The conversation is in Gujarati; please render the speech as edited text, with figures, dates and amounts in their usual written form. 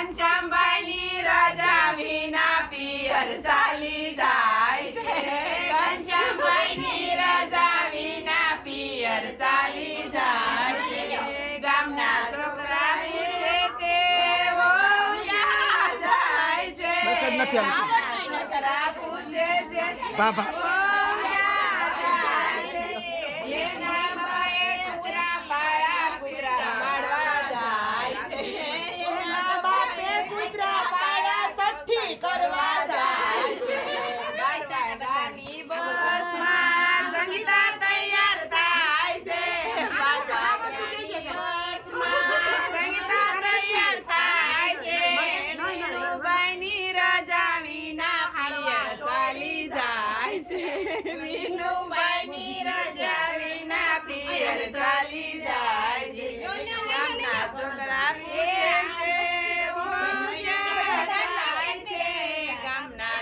ઘનશ્યામભાઈની રજા વિના પિયર ચાલી જાય છે ઘનશ્યામભાઈની રજા વિના પિયર ચાલી જાય છે ગામના છોકરા પૂછે છે વો ક્યાં જાય છે બસ જ નથી આવડતું. છોકરા પૂછે છે બાબા.